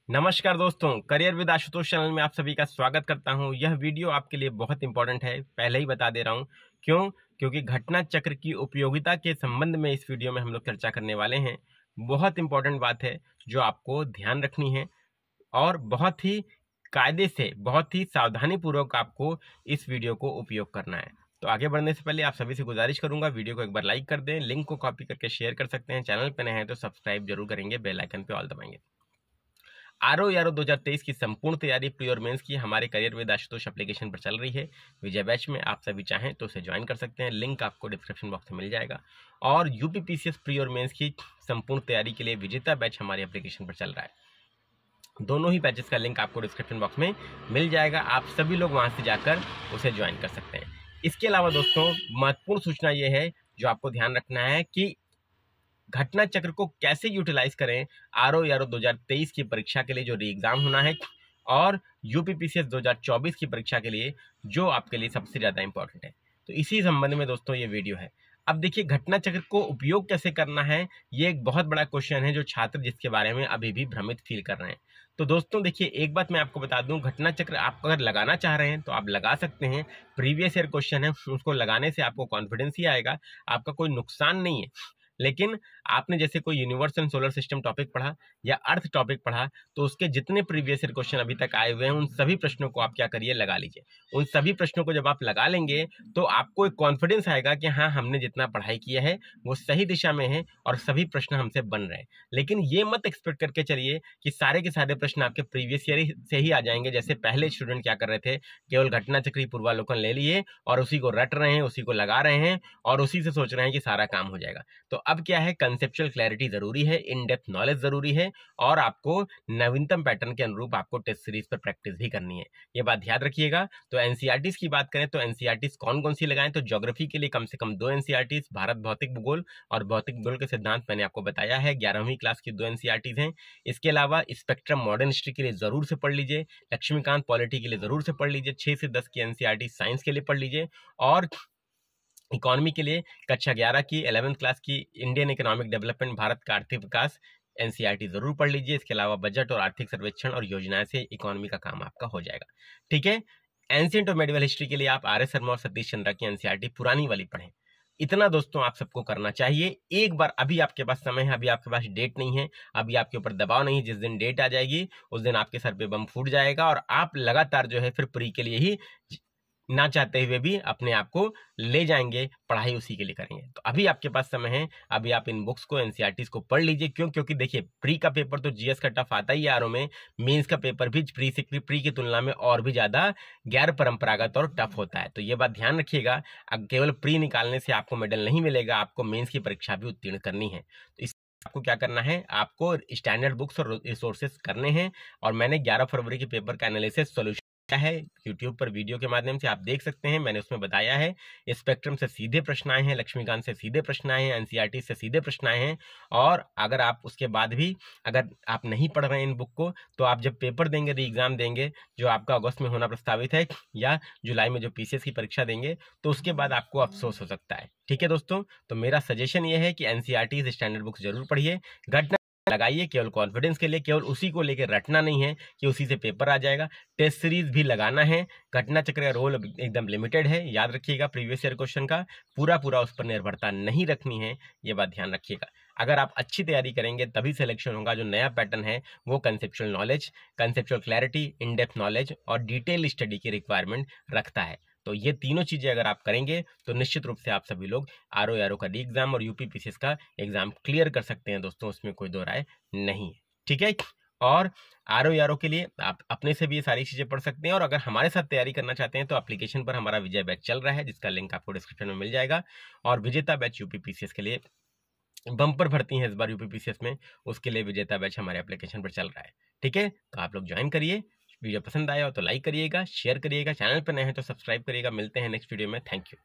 नमस्कार दोस्तों, career with Ashutosh channel में आप सभी का स्वागत करता हूं। यह वीडियो आपके लिए बहुत इंपॉर्टेंट है, पहले ही बता दे रहा हूं। क्यों? क्योंकि घटना चक्र की उपयोगिता के संबंध में इस वीडियो में हम लोग चर्चा करने वाले हैं। बहुत इंपॉर्टेंट बात है जो आपको ध्यान रखनी है और बहुत ही कायदे से, बहुत ही सावधानी पूर्वक आपको इस वीडियो को उपयोग करना है। तो आगे बढ़ने से पहले आप सभी से गुजारिश करूंगा, वीडियो को एक बार लाइक कर दें, लिंक को कॉपी करके शेयर कर सकते हैं। चैनल पे नए हैं तो सब्सक्राइब जरूर करेंगे, बेल आइकन पे ऑल दबाएंगे। आरओ 2023 की संपूर्ण तैयारी प्री और मेंस की हमारे करियर विद आशुतोष एप्लीकेशन पर चल रही है। विजय बैच में आप सभी चाहें तो उसे ज्वाइन कर सकते हैं, लिंक आपको डिस्क्रिप्शन बॉक्स में मिल जाएगा। और यूपीपीसीएस प्री और मेंस की संपूर्ण तैयारी के लिए विजेता बैच हमारी एप्लीकेशन पर चल रहा है। दोनों ही बैचेस का लिंक आपको डिस्क्रिप्शन बॉक्स में मिल जाएगा, आप सभी लोग वहां से जाकर उसे ज्वाइन कर सकते हैं। इसके अलावा दोस्तों, महत्वपूर्ण सूचना यह है जो आपको ध्यान रखना है कि घटना चक्र को कैसे यूटिलाइज करें आरओ 2023 की परीक्षा के लिए जो री एग्जाम होना है, और यूपीपीसीएस 2024 की परीक्षा के लिए जो आपके लिए सबसे ज्यादा इंपॉर्टेंट है। तो इसी संबंध में दोस्तों ये वीडियो है। अब देखिए, घटना चक्र को उपयोग कैसे करना है, ये एक बहुत बड़ा क्वेश्चन है जो छात्र जिसके बारे में अभी भी भ्रमित फील कर रहे हैं। तो दोस्तों देखिए, एक बात मैं आपको बता दूं, घटना चक्र आप अगर लगाना चाह रहे हैं तो आप लगा सकते हैं। प्रीवियस ईयर क्वेश्चन है, उसको लगाने से आपको कॉन्फिडेंस ही आएगा, आपका कोई नुकसान नहीं है। लेकिन आपने जैसे कोई universe and solar system topic पढ़ा या अर्थ टॉपिक पढ़ा, तो उसके जितने प्रीवियस ईयर क्वेश्चन अभी तक आए हुए हैं उन सभी प्रश्नों को आप क्या करिए, लगा लीजिए। उन सभी प्रश्नों को जब आप लगा लेंगे तो आपको एक कॉन्फिडेंस आएगा कि हाँ, हमने जितना पढ़ाई किया है वो सही दिशा में है और सभी प्रश्न हमसे बन रहे हैं। लेकिन ये मत एक्सपेक्ट करके चलिए कि सारे के सारे प्रश्न आपके प्रीवियस ईयर से ही आ जाएंगे। जैसे पहले स्टूडेंट क्या कर रहे थे, केवल घटना चक्री पूर्वालोकन ले लिए और उसी को रट रहे हैं, उसी को लगा रहे हैं और उसी से सोच रहे हैं कि सारा काम हो जाएगा। तो अब क्या है, कंसेप्चुअल क्लैरिटी जरूरी है, इन डेप्थ नॉलेज जरूरी है, और आपको नवीनतम पैटर्न के अनुरूप आपको टेस्ट सीरीज पर प्रैक्टिस भी करनी है। ये बात याद रखिएगा। तो एनसीईआरटीज की बात करें तो एनसीईआरटीज कौन कौन सी लगाएं, तो ज्योग्राफी के लिए कम से कम 2 एनसीईआरटीज, भारत भौतिक भूगोल और भौतिक भूगोल के सिद्धांत मैंने आपको बताया है, 11वीं क्लास की 2 एनसीईआरटीज हैं। इसके अलावा स्पेक्ट्रम मॉडर्न हिस्ट्री के लिए जरूर से पढ़ लीजिए, लक्ष्मीकांत पॉलिटी के लिए जरूर से पढ़ लीजिए, 6 से 10 की एनसीईआरटी साइंस के लिए पढ़ लीजिए, और इकोनॉमी के लिए कक्षा 11 की 11th क्लास की इंडियन इकोनॉमिक डेवलपमेंट, भारत का आर्थिक विकास एनसीईआरटी जरूर पढ़ लीजिए। इसके अलावा बजट और आर्थिक सर्वेक्षण और योजनाएं से इकोनॉमी का काम आपका हो जाएगा। ठीक है। एंशिएंट और मेडिवल हिस्ट्री के लिए आप आर एस शर्मा और सतीश चंद्रा की एनसीईआरटी पुरानी वाली पढ़ें। इतना दोस्तों आप सबको करना चाहिए। एक बार, अभी आपके पास समय है, अभी आपके पास डेट नहीं है, अभी आपके ऊपर दबाव नहीं है। जिस दिन डेट आ जाएगी उस दिन आपके सर पे बम फूट जाएगा और आप लगातार जो है फिर प्री के लिए ही ना चाहते हुए भी अपने आप को ले जाएंगे, पढ़ाई उसी के लिए करेंगे। तो अभी आपके पास समय है, अभी आप इन बुक्स को, एनसीईआरटीज को पढ़ लीजिए। क्यों? क्योंकि देखिए, प्री का पेपर तो जीएस का टफ आता ही है आरओ में, मेंस का पेपर भी प्री की तुलना में और भी ज्यादा गैर परंपरागत और टफ होता है। तो ये बात ध्यान रखिएगा, अब केवल प्री निकालने से आपको मेडल नहीं मिलेगा, आपको मेंस की परीक्षा भी उत्तीर्ण करनी है। तो इस आपको क्या करना है, आपको स्टैंडर्ड बुक्स और रिसोर्सेस करने हैं। और मैंने 11 फरवरी के पेपर का एनालिसिस सोल्यूशन है, यूट्यूब पर वीडियो के माध्यम से आप देख सकते हैं। मैंने उसमें बताया है, स्पेक्ट्रम से सीधे प्रश्न आए हैं, लक्ष्मीकांत से सीधे प्रश्न आए हैं, एनसीईआरटी से सीधे प्रश्न आए हैं। और अगर आप उसके बाद भी अगर आप नहीं पढ़ रहे हैं इन बुक को, तो आप जब पेपर देंगे, री एग्जाम देंगे, जो आपका अगस्त में होना प्रस्तावित है या जुलाई में जो पीसीएस की परीक्षा देंगे, तो उसके बाद आपको अफसोस हो सकता है। ठीक है दोस्तों, तो मेरा सजेशन ये है कि एनसीईआरटी स्टैंडर्ड बुक्स जरूर पढ़िए, घटना लगाइए केवल कॉन्फिडेंस के लिए, केवल उसी को लेकर रटना नहीं है कि उसी से पेपर आ जाएगा। टेस्ट सीरीज भी लगाना है। घटना चक्र का रोल एकदम लिमिटेड है, याद रखिएगा। प्रीवियस ईयर क्वेश्चन का पूरा उस पर निर्भरता नहीं रखनी है, ये बात ध्यान रखिएगा। अगर आप अच्छी तैयारी करेंगे तभी सिलेक्शन होगा। जो नया पैटर्न है वो conceptual knowledge, conceptual clarity, in depth knowledge और डिटेल स्टडी की रिक्वायरमेंट रखता है। तो ये तीनों चीजें अगर आप करेंगे तो निश्चित रूप से आप सभी लोग आरओ का री एग्जाम और यूपीपीसीएस का एग्जाम क्लियर कर सकते हैं दोस्तों, उसमें कोई दो राय नहीं है। ठीक है। और आरओ के लिए आप अपने से भी ये सारी चीजें पढ़ सकते हैं। और अगर हमारे साथ तैयारी करना चाहते हैं तो एप्लीकेशन पर हमारा विजय बैच चल रहा है, जिसका लिंक आपको डिस्क्रिप्शन में मिल जाएगा। और विजेता बैच यूपीपीसीएस के लिए बम्पर भर्ती है इस बार यूपीपीसीएस में, उसके लिए विजेता बैच हमारे एप्लीकेशन पर चल रहा है। ठीक है, तो आप लोग ज्वाइन करिए। वीडियो पसंद आया हो तो लाइक करिएगा, शेयर करिएगा, चैनल पर नए हैं तो सब्सक्राइब करिएगा। मिलते हैं नेक्स्ट वीडियो में। Thank you.